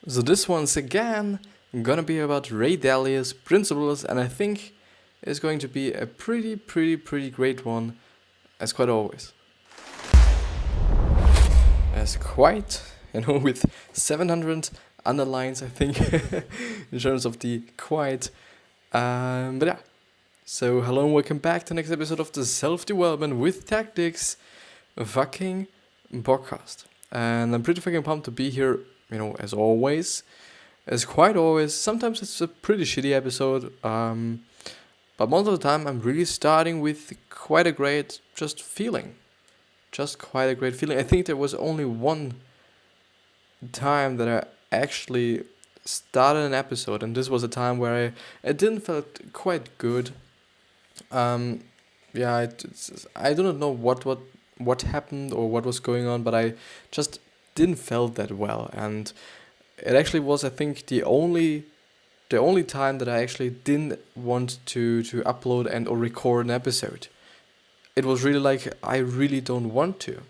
So this one's again gonna be about Ray Dalio's principles, and I think it's going to be a pretty great one, as quite always. As quite, with 700 underlines, I think, in terms of the quite. But yeah. So hello and welcome back to the next episode of the Self-Development with Tactics fucking podcast. And I'm pretty fucking pumped to be here, as always. As quite always, sometimes it's a pretty shitty episode, but most of the time I'm really starting with quite a great feeling. Just quite a great feeling. I think there was only one time that I actually started an episode, and this was a time where I didn't felt quite good. I do not know what happened or what was going on, but I just didn't felt that well, and it actually was, I think, the only time that I actually didn't want to upload and or record an episode. It was really like I really don't want to.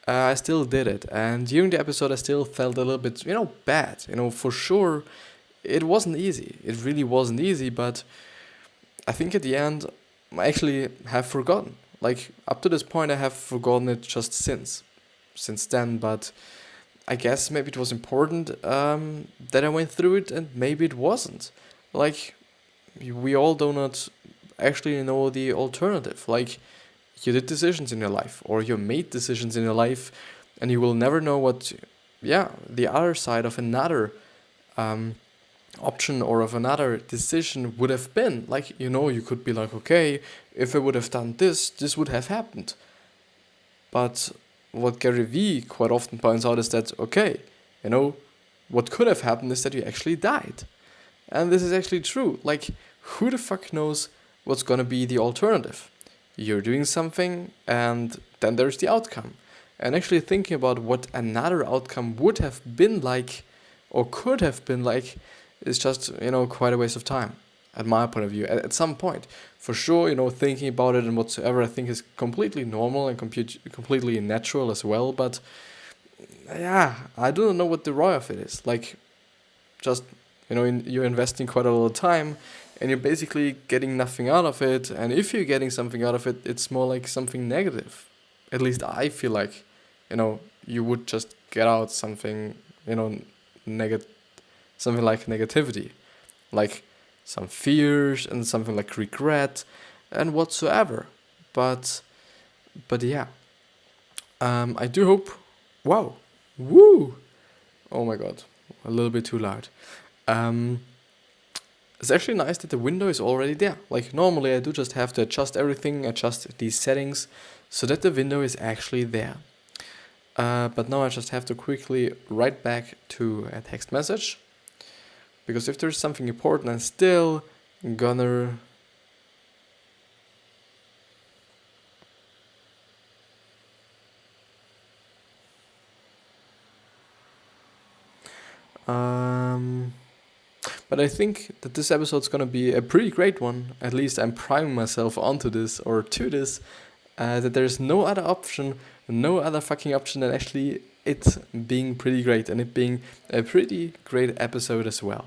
I still did it, and during the episode I still felt a little bit, bad. For sure, it wasn't easy. It really wasn't easy, but I think at the end I actually have forgotten. Like up to this point, I have forgotten it just since then. But I guess maybe it was important that I went through it, and maybe it wasn't. Like we all do not actually know the alternative. Like you did decisions in your life, or you made decisions in your life, and you will never know what, the other side of another option or of another decision would have been. Like, you could be like, okay, if I would have done this would have happened. But what Gary Vee quite often points out is that, okay, what could have happened is that you actually died. And this is actually true. Like, who the fuck knows what's gonna be the alternative? You're doing something, and then there's the outcome. And actually thinking about what another outcome would have been like, or could have been like, is just, quite a waste of time, at my point of view, at some point. For sure, thinking about it and whatsoever, I think is completely normal and completely natural as well, but I don't know what the ROI of it is. Like, just, you're investing quite a lot of time, and you're basically getting nothing out of it, and if you're getting something out of it, it's more like something negative. At least I feel like, you would just get out something, something like negativity, like some fears and something like regret and whatsoever. But yeah, I do hope. Wow, woo! Oh my god, a little bit too loud. It's actually nice that the window is already there. Like normally I do just have to adjust these settings so that the window is actually there. But now I just have to quickly write back to a text message, because if there's something important, I'm still gonna but I think that this episode's gonna be a pretty great one. At least I'm priming myself onto this or to this, that there's no other fucking option than actually it being pretty great and it being a pretty great episode as well.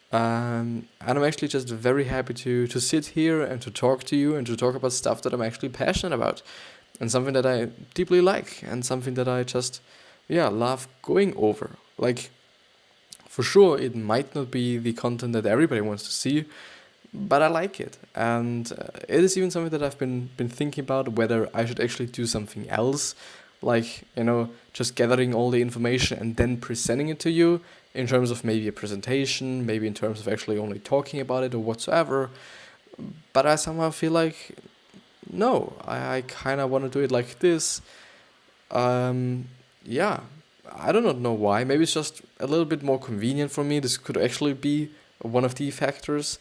And I'm actually just very happy to sit here and to talk to you and to talk about stuff that I'm actually passionate about, and something that I deeply like, and something that I just love going over. Like, for sure, it might not be the content that everybody wants to see, but I like it, and it is even something that I've been thinking about, whether I should actually do something else, like, just gathering all the information and then presenting it to you in terms of maybe a presentation, maybe in terms of actually only talking about it or whatsoever. But I somehow feel like, no, I kind of want to do it like this. I do not know why. Maybe it's just a little bit more convenient for me. This could actually be one of the factors.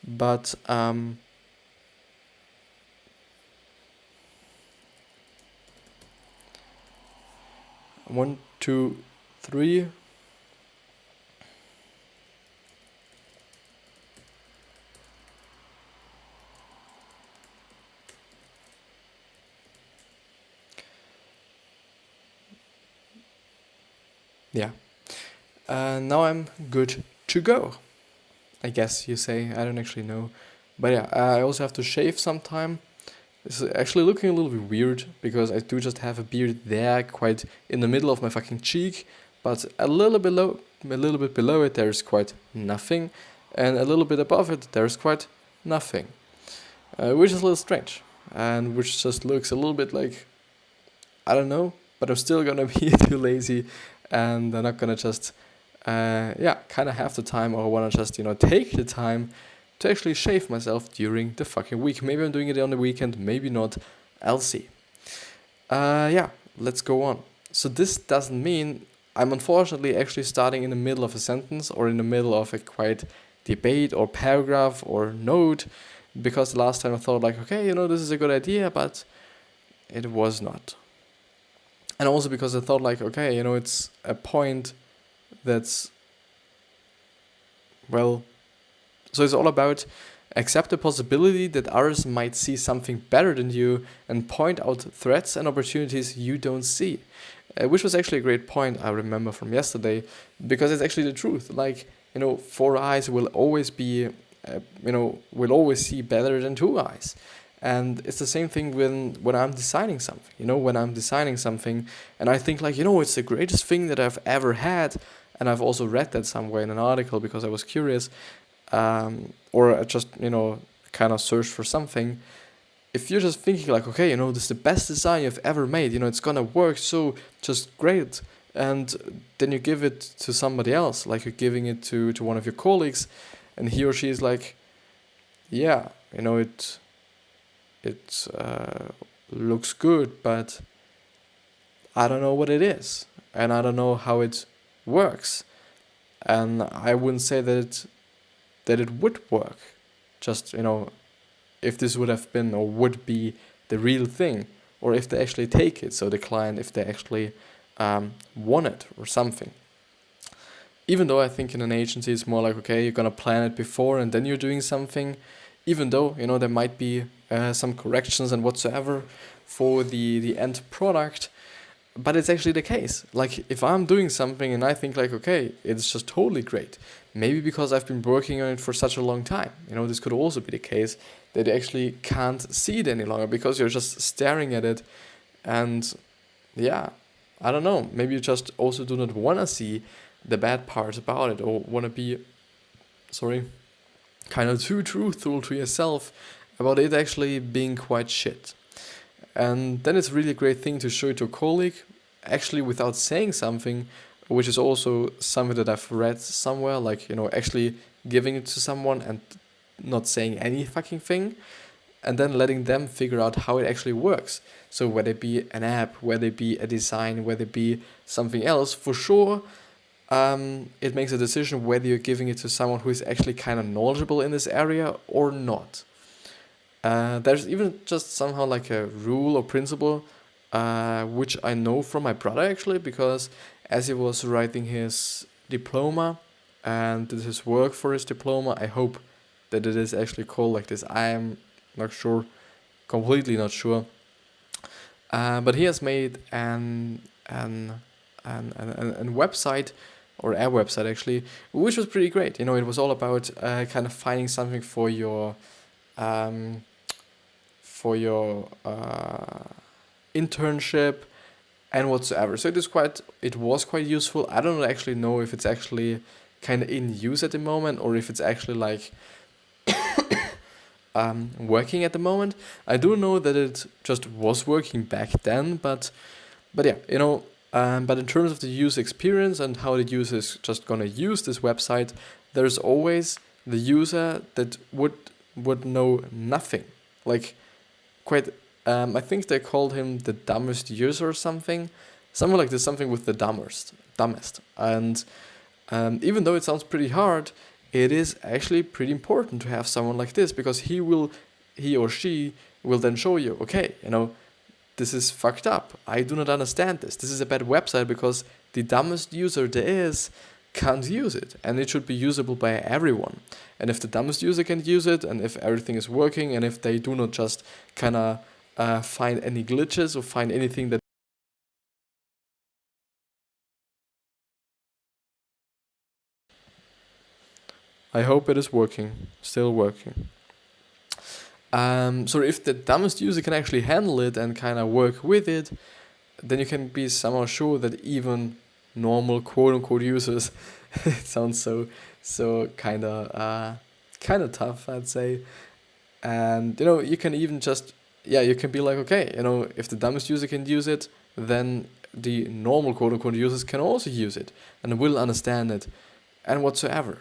But 1, 2, 3. Yeah. Now I'm good to go, I guess you say. I don't actually know. But yeah, I also have to shave sometime. It's actually looking a little bit weird because I do just have a beard there, quite in the middle of my fucking cheek, but a little bit below it, there's quite nothing, and a little bit above it, there's quite nothing, which is a little strange, and which just looks a little bit like, I don't know, but I'm still gonna be too lazy, and I'm not gonna just, kind of have the time, or wanna just, take the time to actually shave myself during the fucking week. Maybe I'm doing it on the weekend, maybe not. I'll see. Let's go on. So this doesn't mean I'm unfortunately actually starting in the middle of a sentence or in the middle of a quite debate or paragraph or note, because the last time I thought like, okay, this is a good idea, but it was not. And also because I thought like, okay, it's a point that's, well, so it's all about accept the possibility that others might see something better than you and point out threats and opportunities you don't see. Which was actually a great point I remember from yesterday, because it's actually the truth. Like, four eyes will always be, will always see better than two eyes. And it's the same thing when I'm designing something, when I'm designing something and I think like, it's the greatest thing that I've ever had. And I've also read that somewhere in an article because I was curious, or I just, kind of searched for something. If you're just thinking like, okay, this is the best design you've ever made, it's gonna work so just great. And then you give it to somebody else, like you're giving it to one of your colleagues, and he or she is like, yeah, it looks good, but I don't know what it is, and I don't know how it works. And I wouldn't say that it would work. Just, if this would have been or would be the real thing, or if they actually take it, so the client, if they actually want it or something. Even though I think in an agency it's more like, okay, you're gonna plan it before and then you're doing something, even though, there might be some corrections and whatsoever for the end product, but it's actually the case. Like, if I'm doing something and I think like, okay, it's just totally great, maybe because I've been working on it for such a long time. This could also be the case that you actually can't see it any longer because you're just staring at it. And yeah, I don't know, maybe you just also do not want to see the bad parts about it, or want to be, kind of too truthful to yourself about it actually being quite shit. And then it's really a great thing to show it to a colleague, actually without saying something, which is also something that I've read somewhere, like, actually giving it to someone and not saying any fucking thing, and then letting them figure out how it actually works. So whether it be an app, whether it be a design, whether it be something else, for sure, it makes a decision whether you're giving it to someone who is actually kind of knowledgeable in this area or not. There's even just somehow like a rule or principle, which I know from my brother actually, because as he was writing his diploma and did his work for his diploma, I hope that it is actually called like this. I am not sure, completely not sure. But he has made an website, or a website actually, which was pretty great. It was all about kind of finding something for your internship and whatsoever. So it was quite useful. I don't actually know if it's actually kind of in use at the moment, or if it's actually like working at the moment. I do know that it just was working back then, but yeah, but in terms of the user experience and how the user is just gonna use this website, there's always the user that would know nothing. Like, quite, I think they called him the dumbest user or something like this, something with the dumbest. And even though it sounds pretty hard, it is actually pretty important to have someone like this, because he or she will then show you, okay, this is fucked up. I do not understand this. This is a bad website because the dumbest user there is can't use it, and it should be usable by everyone. And if the dumbest user can use it, and if everything is working, and if they do not just kind of find any glitches or find anything that I hope it is working, still working. So if the dumbest user can actually handle it and kind of work with it, then you can be somehow sure that even normal quote-unquote users, it sounds so kind of tough, I'd say. And you can even just you can be like, okay, if the dumbest user can use it, then the normal quote-unquote users can also use it and will understand it and whatsoever.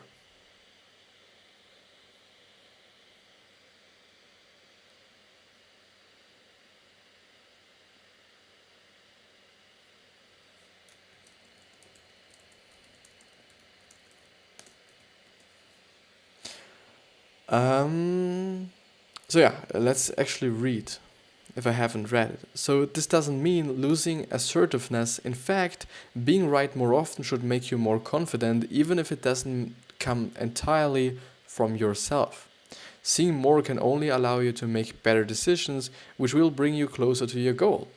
So yeah, let's actually read, if I haven't read it. So this doesn't mean losing assertiveness. In fact, being right more often should make you more confident, even if it doesn't come entirely from yourself. Seeing more can only allow you to make better decisions, which will bring you closer to your goal.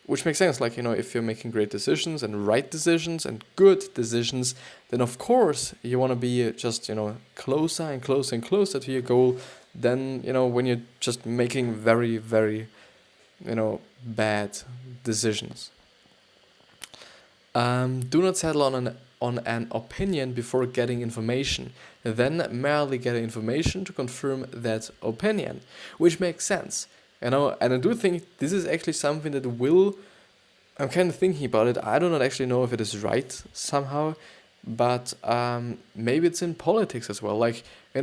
Which makes sense, like, if you're making great decisions and right decisions and good decisions, then of course you want to be just, closer and closer and closer to your goal than, when you're just making very, very, bad decisions. Do not settle on an opinion before getting information, then merely get information to confirm that opinion, which makes sense. And I do think this is actually something that I'm kind of thinking about it. I do not actually know if it is right somehow, but maybe it's in politics as well. Like, I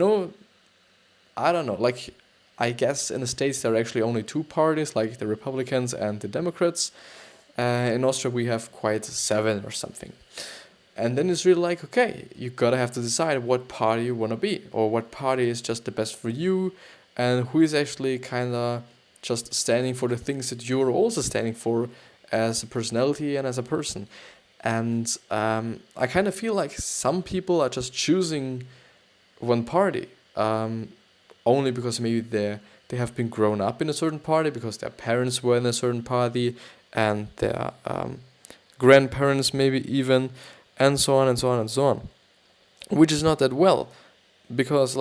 don't know. Like, I guess in the States there are actually only two parties, like the Republicans and the Democrats. In Austria we have quite 7 or something. And then it's really like, okay, you gotta have to decide what party you wanna be, or what party is just the best for you, and who is actually kind of just standing for the things that you're also standing for as a personality and as a person. And I kind of feel like some people are just choosing one party only because maybe they have been grown up in a certain party, because their parents were in a certain party, and their grandparents maybe even, and so on and so on and so on. Which is not that well, because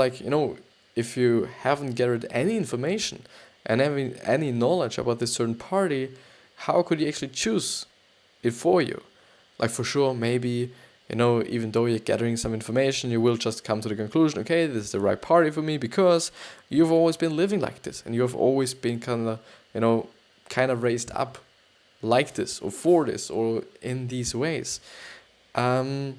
if you haven't gathered any information and having any knowledge about this certain party, how could you actually choose it for you? Like, for sure, maybe, even though you're gathering some information, you will just come to the conclusion, okay, this is the right party for me, because you've always been living like this, and you've always been kind of raised up like this, or for this, or in these ways. But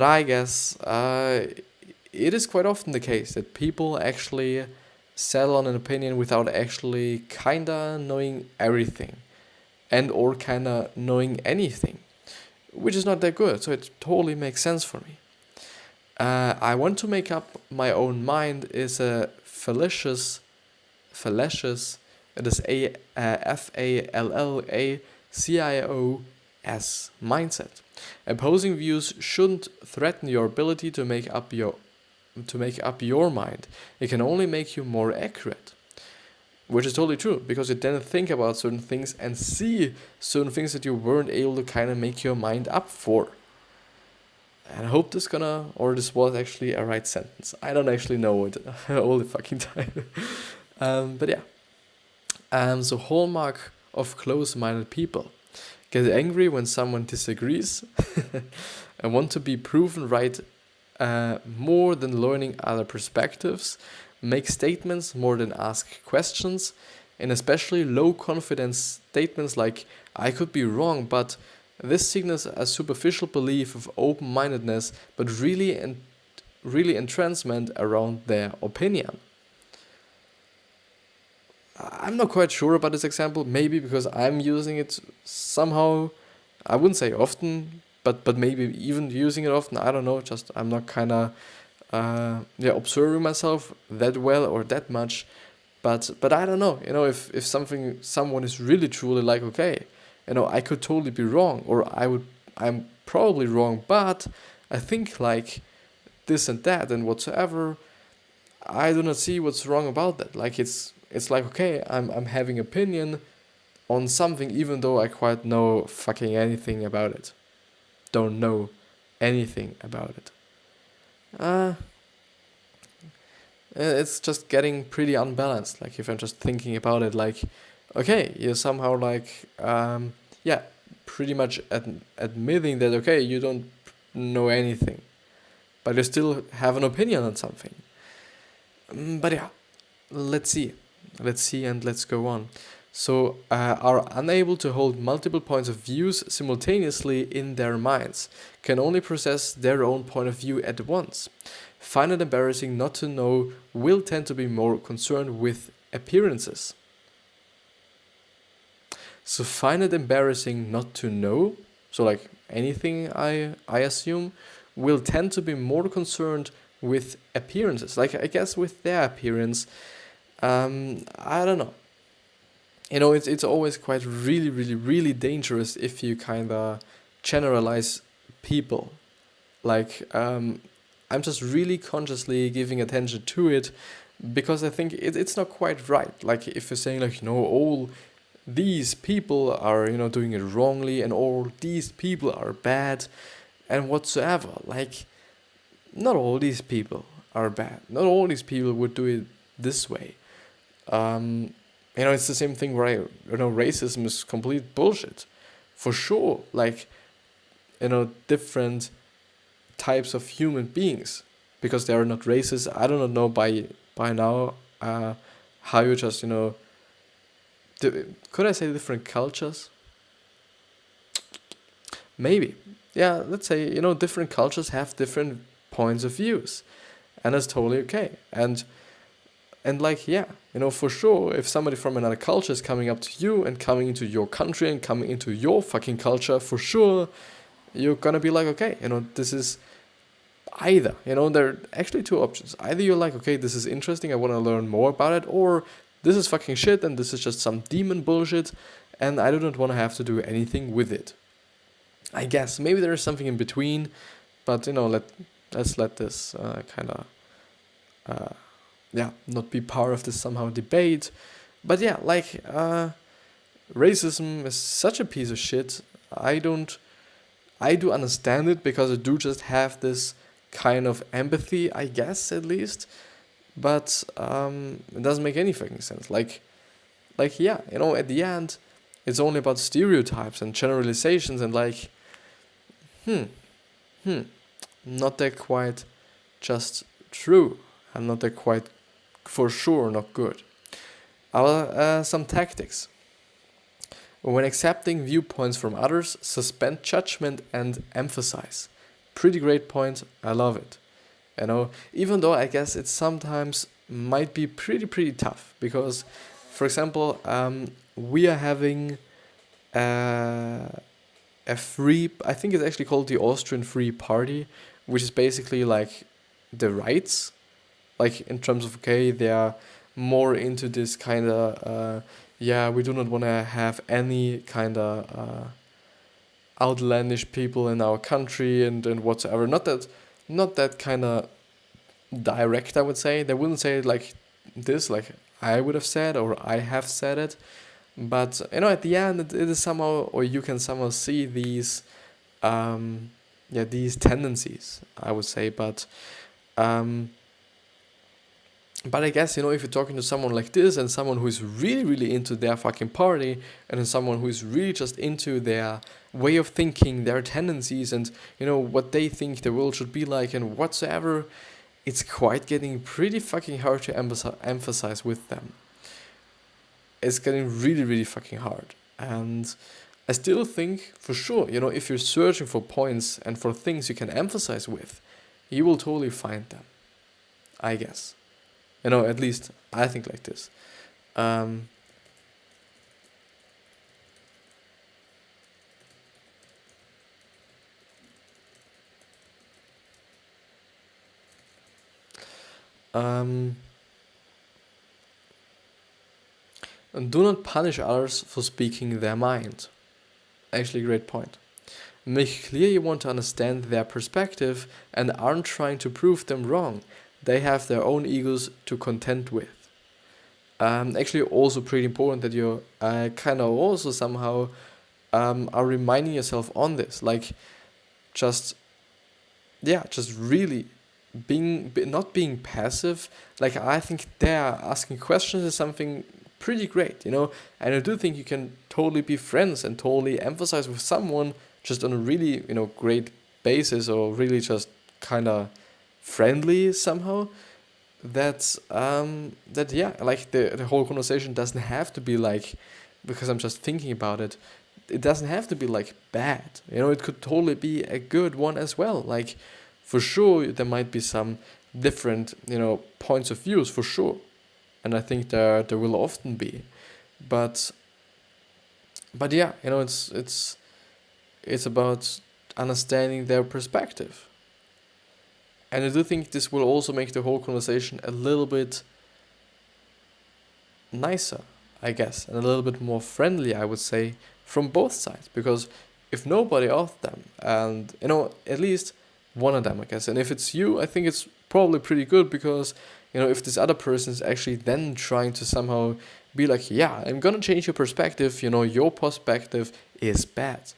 I guess it is quite often the case that people actually settle on an opinion without actually kinda knowing everything, and or kinda knowing anything, which is not that good. So it totally makes sense for me. I want to make up my own mind is a fallacious. It is FALLACIOS mindset. Opposing views shouldn't threaten your ability to make up your mind. It can only make you more accurate. Which is totally true, because you then think about certain things and see certain things that you weren't able to kind of make your mind up for. And I hope this was actually a right sentence. I don't actually know it all the fucking time. But yeah. So hallmark of close-minded people: get angry when someone disagrees, and want to be proven right more than learning other perspectives, make statements more than ask questions, and especially low confidence statements like "I could be wrong, but." This signals a superficial belief of open-mindedness, but really entrancement around their opinion. I'm not quite sure about this example, maybe because I'm using it somehow, I wouldn't say often, but maybe even using it often, I don't know, just I'm not kind of observing myself that well or that much, but I don't know, if someone is really truly like, okay, I could totally be wrong, or I'm probably wrong, but I think like this and that and whatsoever, I do not see what's wrong about that. Like it's like, okay, I'm having opinion on something even though I quite know fucking anything about it. Don't know anything about it. uh, it's just getting pretty unbalanced. Like if I'm just thinking about it, like, okay, you're somehow like, yeah, pretty much admitting that okay, you don't know anything, but you still have an opinion on something. But yeah, let's see, and let's go on. So, are unable to hold multiple points of views simultaneously in their minds, can only process their own point of view at once. Find it embarrassing not to know, will tend to be more concerned with appearances. So find it embarrassing not to know, so like anything I assume, will tend to be more concerned with appearances. Like I guess with their appearance, I don't know. You know, it's always quite really dangerous if you kind of generalize people. Like I'm just really consciously giving attention to it because I think it's not quite right. Like if you're saying like, you know, all these people are, you know, doing it wrongly and all these people are bad and whatsoever. Like not all these people are bad. Not all these people would do it this way. You know, it's the same thing where racism is complete bullshit. For sure. Like, you know, different types of human beings, because they are not racist. I do not know by now how you just, you know, could I say different cultures? Maybe. Yeah, let's say, you know, different cultures have different points of views. And that's totally okay. And like, yeah, you know, for sure, if somebody from another culture is coming up to you and coming into your country and coming into your fucking culture, for sure, you're gonna be like, okay, you know, this is either, you know, there are actually two options. Either you're like, okay, this is interesting, I want to learn more about it, or this is fucking shit and this is just some demon bullshit and I do not want to have to do anything with it. I guess maybe there is something in between, but you know, let's let this kind of not be part of this somehow debate. But yeah, like racism is such a piece of shit. I do understand it because I do just have this kind of empathy, I guess, at least. But it doesn't make any fucking sense. Like yeah, you know, at the end, it's only about stereotypes and generalizations and like, not that quite just true. And not that quite for sure not good. Some tactics. When accepting viewpoints from others, suspend judgment and emphasize. Pretty great point. I love it. You know, even though I guess it sometimes might be pretty tough because, for example, we are having a free. I think it's actually called the Austrian Free Party, which is basically like the rights, like in terms of okay, they are more into this kind of we do not want to have any kind of outlandish people in our country and whatsoever. Not that kind of direct, I would say. They wouldn't say it like this, like I would have said or I have said it. But, you know, at the end, it is somehow, or you can somehow see these, these tendencies, I would say. But I guess, you know, if you're talking to someone like this and someone who is really into their fucking party and then someone who is really just into their way of thinking, their tendencies and, you know, what they think the world should be like and whatsoever, it's quite getting pretty fucking hard to emphasize with them. It's getting really fucking hard. And I still think, for sure, you know, if you're searching for points and for things you can emphasize with, you will totally find them. I guess. You know, at least I think like this. And do not punish others for speaking their mind. Actually, great point. Make clear you want to understand their perspective and aren't trying to prove them wrong. They have their own egos to contend with. Actually, also pretty important that you kind of also somehow are reminding yourself on this. Like, just really not being passive. Like, I think there asking questions is something pretty great, and I do think you can totally be friends and totally emphasize with someone just on a really, great basis, or really just kind of friendly somehow. That yeah, like the whole conversation doesn't have to be like, because I'm just thinking about it, it doesn't have to be like bad, it could totally be a good one as well. Like, for sure there might be some different, points of views, for sure, and I think there will often be, but yeah, it's about understanding their perspective. And I do think this will also make the whole conversation a little bit nicer, I guess, and a little bit more friendly, I would say, from both sides. Because if nobody of them, and, at least one of them, I guess, and if it's you, I think it's probably pretty good, because, if this other person is actually then trying to somehow be like, yeah, I'm gonna change your perspective, your perspective is bad,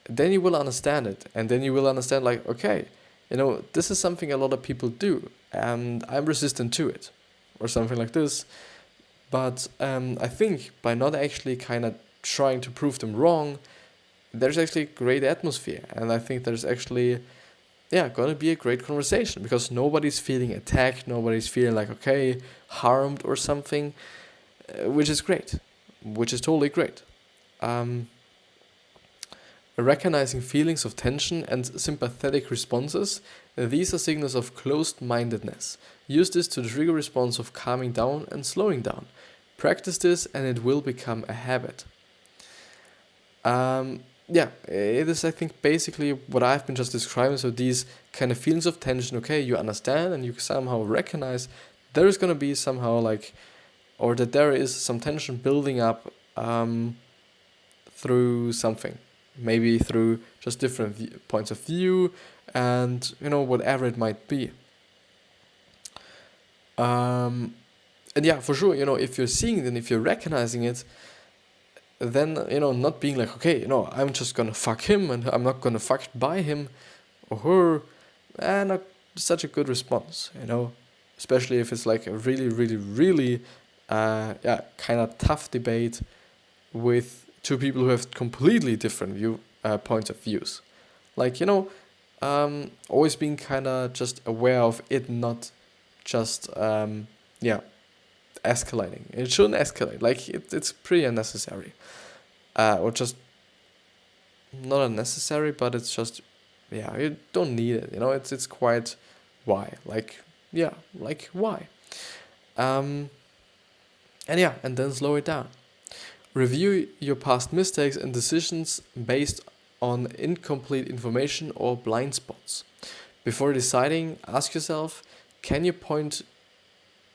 then you will understand it, and then you will understand, like, okay, this is something a lot of people do, and I'm resistant to it, or something like this. But I think by not actually kind of trying to prove them wrong, there's actually a great atmosphere, and I think there's actually, gonna be a great conversation, because nobody's feeling attacked, nobody's feeling like, okay, harmed or something, which is great, which is totally great. Recognizing feelings of tension and sympathetic responses, these are signals of closed-mindedness. Use this to trigger a response of calming down and slowing down. Practice this and it will become a habit. It is, I think, basically what I've been just describing. So these kind of feelings of tension, okay, you understand and you somehow recognize there is going to be somehow like, or that there is some tension building up through something. Maybe through just different points of view, and whatever it might be. And yeah, for sure, if you're seeing it and if you're recognizing it, then not being like, okay, I'm just gonna fuck him and I'm not gonna fuck by him or her, and not such a good response, especially if it's like a really, really, really kind of tough debate with two people who have completely different points of views. Like, always being kind of just aware of it not just, escalating. It shouldn't escalate. Like, it's pretty unnecessary. Or just not unnecessary, but it's just, you don't need it. It's quite why. Like, why? And then slow it down. Review your past mistakes and decisions based on incomplete information or blind spots. Before deciding, ask yourself, can you point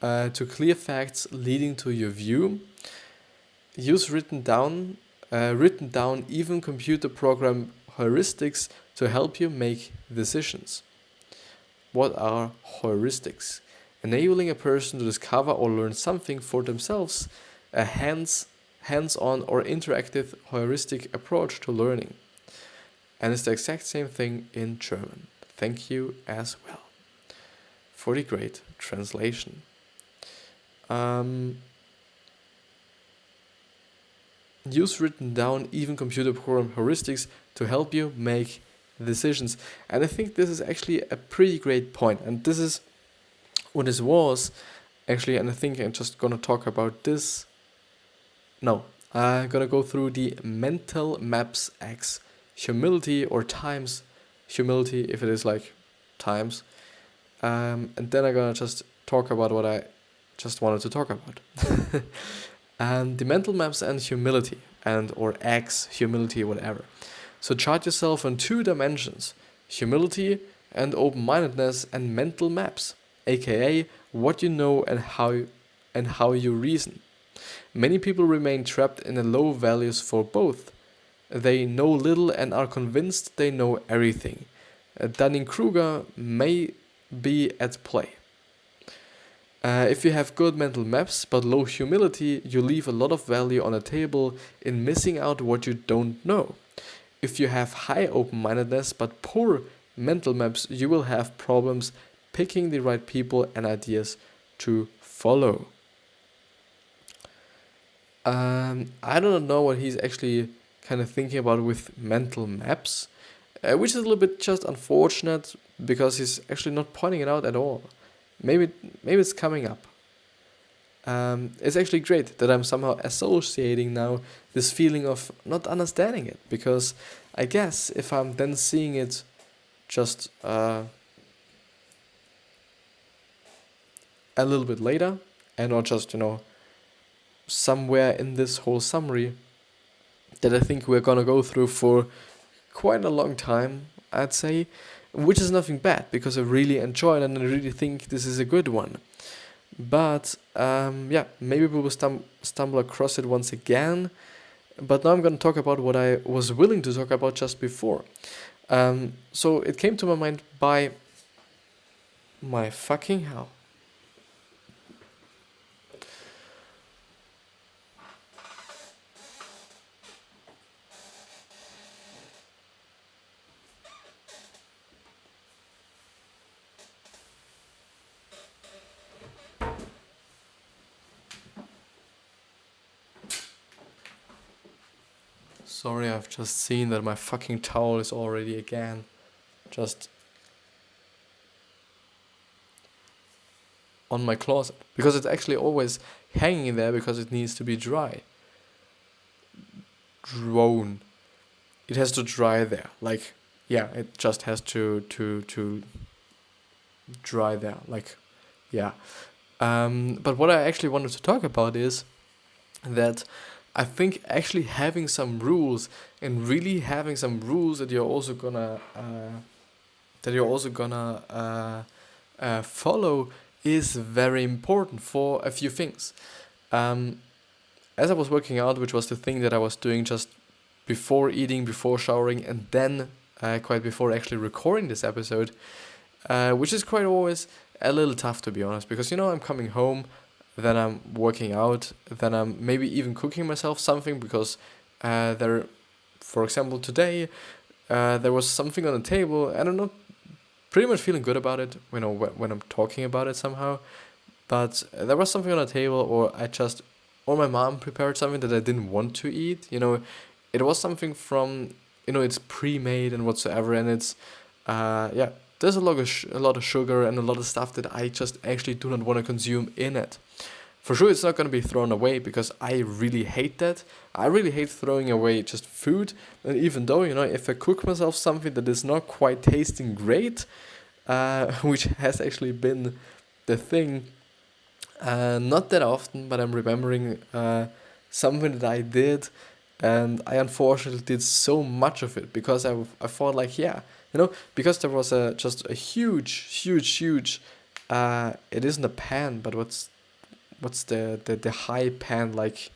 to clear facts leading to your view? Use written down even computer program heuristics to help you make decisions. What are heuristics? Enabling a person to discover or learn something for themselves, a hands-on or interactive heuristic approach to learning. And it's the exact same thing in German. Thank you as well for the great translation. Use written down even computer program heuristics to help you make decisions. And I think this is actually a pretty great point. And this is what this was actually, and I think I'm just gonna talk about this. No, I'm gonna go through the mental maps X humility or times humility, if it is like times. And then I'm gonna just talk about what I just wanted to talk about. And the mental maps and humility, and or X, humility, whatever. So chart yourself on 2 dimensions, humility and open-mindedness, and mental maps, aka what you know and how you reason. Many people remain trapped in the low values for both. They know little and are convinced they know everything. Dunning-Kruger may be at play. If you have good mental maps but low humility, you leave a lot of value on the table in missing out what you don't know. If you have high open-mindedness but poor mental maps, you will have problems picking the right people and ideas to follow. I don't know what he's actually kind of thinking about with mental maps, which is a little bit just unfortunate because he's actually not pointing it out at all. Maybe it's coming up. It's actually great that I'm somehow associating now this feeling of not understanding it, because I guess if I'm then seeing it just a little bit later and not just, somewhere in this whole summary that I think we're gonna go through for quite a long time, I'd say, which is nothing bad because I really enjoy it and I really think this is a good one. But maybe we will stumble across it once again. But now I'm going to talk about what I was willing to talk about just before. So it came to my mind by my fucking hell. Sorry, I've just seen that my fucking towel is already again just on my closet. Because it's actually always hanging there because it needs to be dry. Drone. It has to dry there. Like, yeah, it just has to dry there. Like, yeah. But what I actually wanted to talk about is that I think actually having some rules and really having some rules that you're also gonna follow is very important for a few things. As I was working out, which was the thing that I was doing just before eating, before showering, and then quite before actually recording this episode, which is quite always a little tough, to be honest, because I'm coming home, then I'm working out, then I'm maybe even cooking myself something because for example, today there was something on the table and I'm not pretty much feeling good about it, when I'm talking about it somehow, but there was something on the table, or my mom prepared something that I didn't want to eat. It was something from, it's pre-made and whatsoever, and it's there's a lot of sugar and a lot of stuff that I just actually do not want to consume in it. For sure, it's not going to be thrown away because I really hate that. I really hate throwing away just food. And even though, if I cook myself something that is not quite tasting great, which has actually been the thing, not that often, but I'm remembering something that I did, and I unfortunately did so much of it because I thought like, because there was just a huge, it isn't a pan, but what's the high pan like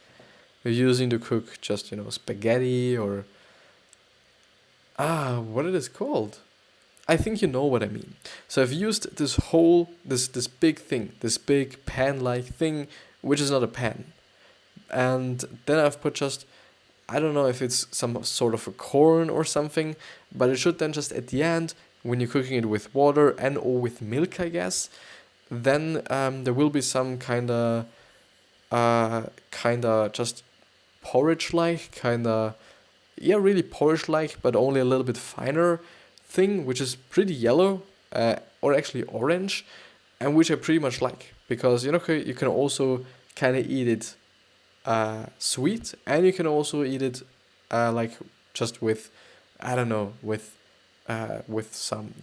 you're using to cook just, spaghetti or what it is called. I think you know what I mean. So I've used this big thing, this big pan-like thing, which is not a pan. And then I've put just, I don't know if it's some sort of a corn or something, but it should then just at the end, when you're cooking it with water and or with milk, I guess, then there will be some kind of just porridge-like, really porridge-like, but only a little bit finer thing, which is pretty yellow, or actually orange, and which I pretty much like, because you can also kind of eat it sweet, and you can also eat it like just with, I don't know, with some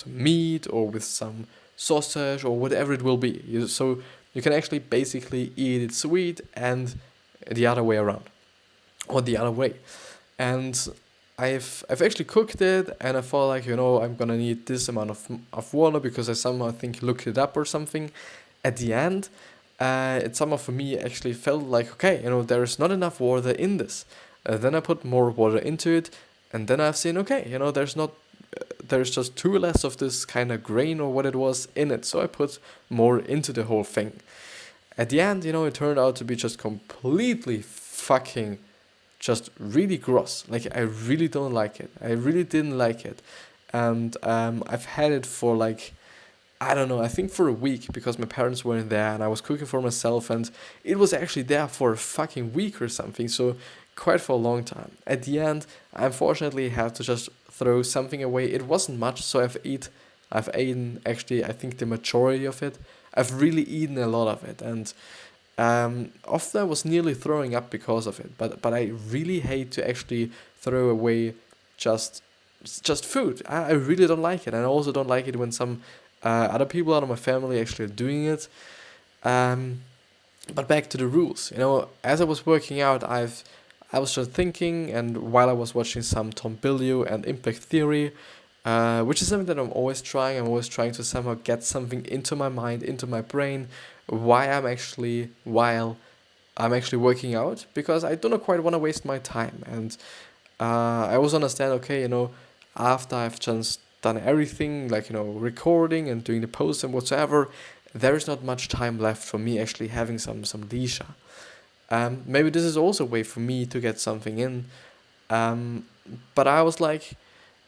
meat or with some sausage or whatever it will be. So you can actually basically eat it sweet and the other way around, or the other way. And I've actually cooked it, and I thought like, I'm gonna need this amount of water because I somehow think looked it up or something. At the end, it somehow for me actually felt like, okay, there is not enough water in this. Then I put more water into it, and then I've seen, okay, there's just too less of this kind of grain or what it was in it, so I put more into the whole thing. At the end, it turned out to be just completely fucking just really gross. Like, I really don't like it. I really didn't like it. And I've had it for like I don't know, I think for a week, because my parents weren't there and I was cooking for myself, and it was actually there for a fucking week or something, so quite for a long time. At the end, I unfortunately had to just throw something away. It wasn't much, so I've eaten actually, I think, the majority of it. I've really eaten a lot of it, and often I was nearly throwing up because of it. But I really hate to actually throw away just food. I really don't like it, and I also don't like it when some other people out of my family actually are doing it. But back to the rules. As I was working out, I was just thinking, and while I was watching some Tom Bilyeu and Impact Theory, which is something that I'm always trying. I'm always trying to somehow get something into my mind, into my brain, while I'm actually working out, because I do not quite want to waste my time. And I also understand, okay, after I've just done everything, like, recording and doing the posts and whatsoever, there is not much time left for me actually having some leisure. Maybe this is also a way for me to get something in. But I was like,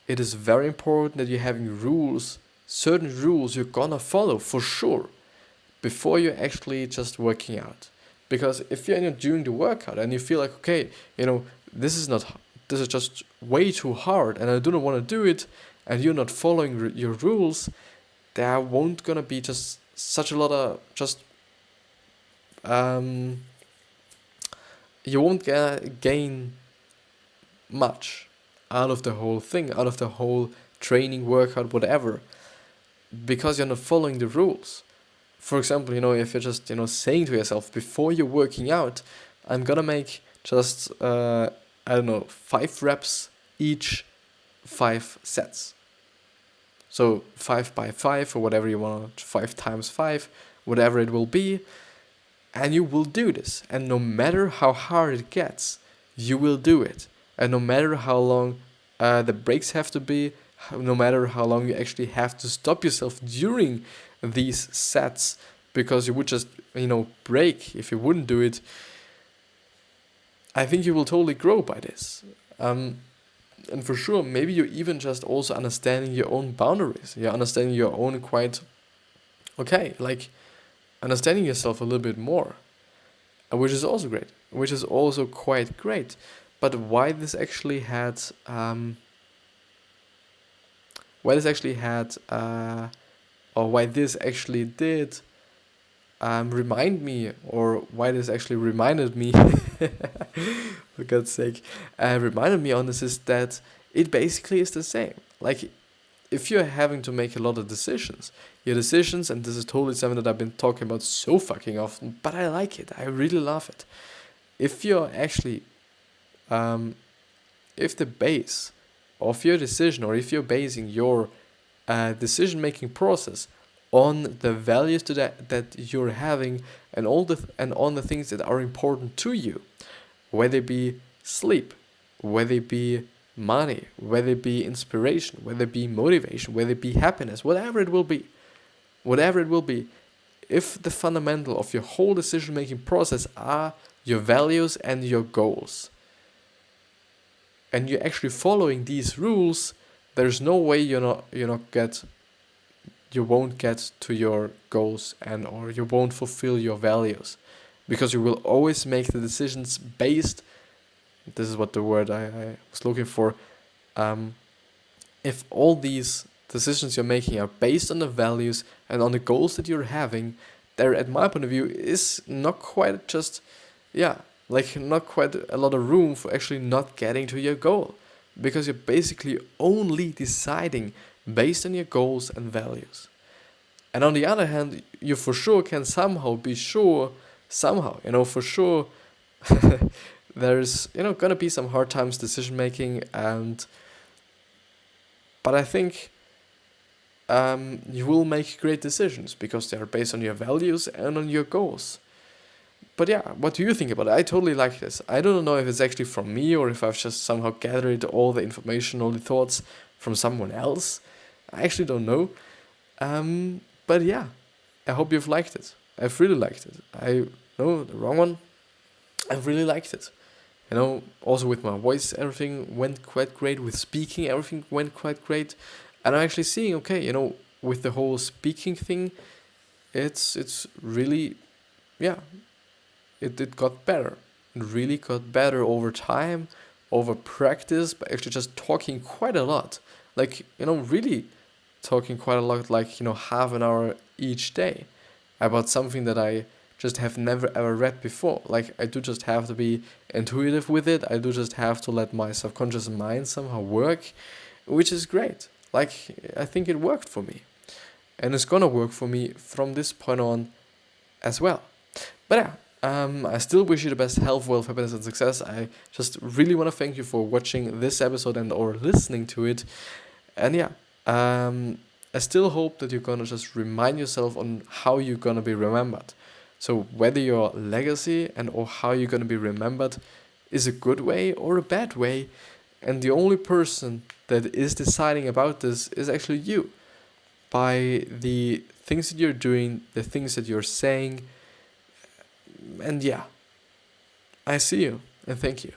it is very important that you're having rules, certain rules you're gonna follow for sure, before you're actually just working out. Because if you're doing the workout and you feel like, okay, this is just way too hard and I do not want to do it, and you're not following your rules, there won't gonna be just such a lot of you won't gain much out of the whole thing, out of the whole training, workout, whatever, because you're not following the rules. For example, if you're just, saying to yourself before you're working out, I'm gonna make just, 5 reps each 5 sets. So 5 by 5 or whatever you want, 5 times 5, whatever it will be. And you will do this. And no matter how hard it gets, you will do it. And no matter how long the breaks have to be, no matter how long you actually have to stop yourself during these sets, because you would just, break if you wouldn't do it, I think you will totally grow by this. And for sure, maybe you're even just also understanding your own boundaries. You're understanding your own understanding yourself a little bit more, which is also great, which is also quite great. But why this actually had, or why this actually did remind me, or why this actually reminded me, for God's sake, reminded me on this, is that it basically is the same. Like, if you're having to make a lot of decisions, your decisions, and this is totally something that I've been talking about so fucking often, but I like it, I really love it. If you're actually, if the base of your decision, or if you're basing your decision-making process on the values that you're having, and on the things that are important to you, whether it be sleep, whether it be money, whether it be inspiration, whether it be motivation, whether it be happiness, whatever it will be, if the fundamental of your whole decision-making process are your values and your goals, and you're actually following these rules, there's no way you won't get to your goals, or you won't fulfill your values, because you will always make the decisions based. This is what the word I was looking for. If all these decisions you're making are based on the values and on the goals that you're having, there, at my point of view, is not quite not quite a lot of room for actually not getting to your goal, because you're basically only deciding based on your goals and values. And on the other hand, you for sure can for sure there's gonna be some hard times decision making, but I think you will make great decisions because they are based on your values and on your goals. But yeah, what do you think about it? I totally like this. I don't know if it's actually from me, or if I've just somehow gathered all the information, all the thoughts from someone else. I actually don't know. But yeah, I hope you've liked it. I've really liked it. I know the wrong one. I've really liked it. Also with my voice, everything went quite great. With speaking, everything went quite great. And I'm actually seeing, okay, with the whole speaking thing, it's really, yeah, it got better. It really got better over time, over practice, but actually just talking quite a lot. Like, really talking quite a lot, like, half an hour each day about something that I just have never ever read before. Like, I do just have to be intuitive with it. I do just have to let my subconscious mind somehow work, which is great. Like, I think it worked for me. And it's gonna work for me from this point on as well. But yeah, I still wish you the best health, wealth, happiness, and success. I just really want to thank you for watching this episode and or listening to it. And yeah, I still hope that you're gonna just remind yourself on how you're gonna be remembered. So whether your legacy and or how you're gonna be remembered is a good way or a bad way, and the only person that is deciding about this is actually you, by the things that you're doing, the things that you're saying. And yeah, I see you and thank you.